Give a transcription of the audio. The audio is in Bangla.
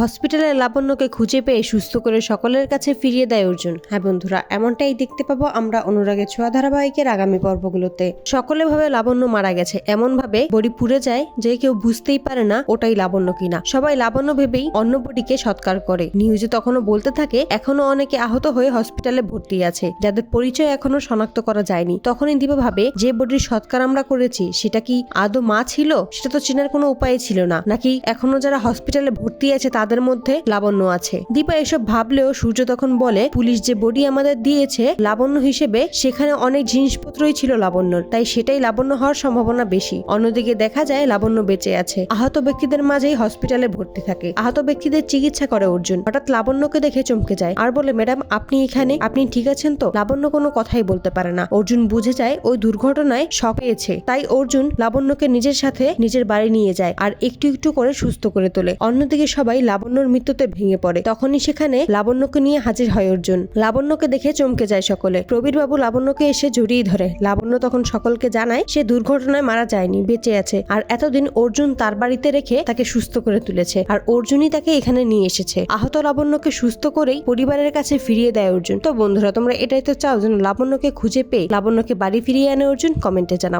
হসপিটালে লাবণ্যকে খুঁজে পেয়ে সুস্থ করে সকলের কাছে ফিরিয়ে দেয় অর্জুন। হ্যাঁ বন্ধুরা, এমনটাই দেখতে পাবো আমরা অনুরাগের ছোঁয়া ধারাবাহিকের আগামী পর্বগুলোতে। সকলে ভাবে লাবণ্য মারা গেছে, এমন ভাবে বডি পুড়ে যায় যে কেউ বুঝতেই পারে না ওটাই লাবণ্য কিনা। সবাই লাবণ্য ভেবেই অন্য বডিকে সৎকার করে। নিউজে তখনও বলতে থাকে এখনো অনেকে আহত হয়ে হসপিটালে ভর্তি আছে, যাদের পরিচয় এখনো শনাক্ত করা যায়নি। তখনই দীপা ভাবে যে বডির সৎকার আমরা করেছি সেটা কি আদৌ মা ছিল? সেটা তো চেনার কোনো উপায় ছিল না, নাকি এখনো যারা হসপিটালে ভর্তি আছে তাদের মধ্যে লাবণ্য আছে। দীপা এসব ভাবলেও সূর্য তখন বলে পুলিশ যে বডি আমাদের দিয়েছে লাবণ্য হিসেবে, সেখানে অনেক জিনিসপত্রই ছিল লাবণ্যর, তাই সেটাই লাবণ্য হওয়ার সম্ভাবনা বেশি। অন্যদিকে দেখা যায় লাবণ্য বেঁচে আছে, আহত ব্যক্তিদের মাঝেই হসপিটালে ভর্তি থাকে। আহত ব্যক্তিদের চিকিৎসা করে অর্জুন। হঠাৎ লাবণ্যকে দেখে চমকে যায় আর বলে, ম্যাডাম আপনি এখানে, আপনি ঠিক আছেন তো? লাবণ্য কোনো কথাই বলতে পারে না। অর্জুন বুঝে যায় ওই দুর্ঘটনায় শক পেয়েছে, তাই অর্জুন লাবণ্যকে নিজের সাথে নিজের বাড়ি নিয়ে যায় আর একটু একটু করে সুস্থ করে তোলে। অন্যদিকে সবাই লাবণ্যর মৃত্যুতে ভেঙে পড়ে। তখনই সেখানে লাবণ্যকে নিয়ে হাজির হয় অর্জুন। লাবণ্যকে দেখে চমকে যায় সকলে। প্রবীর বাবু লাবণ্যকে এসে জড়িয়ে ধরে। লাবণ্য তখন সকলকে জানায় সে দুর্ঘটনায় মারা যায়নি, বেঁচে আছে, আর এতদিন অর্জুন তার বাড়িতে রেখে তাকে সুস্থ করে তুলেছে, আর অর্জুনই তাকে এখানে নিয়ে এসেছে। আহত লাবণ্যকে সুস্থ করেই পরিবারের কাছে ফিরিয়ে দেয় অর্জুন। তো বন্ধুরা, তোমরা এটাই তো চাও যেন লাবণ্যকে খুঁজে পেয়ে লাবণ্যকে বাড়ি ফিরিয়ে আনে অর্জুন? কমেন্টে জানাও।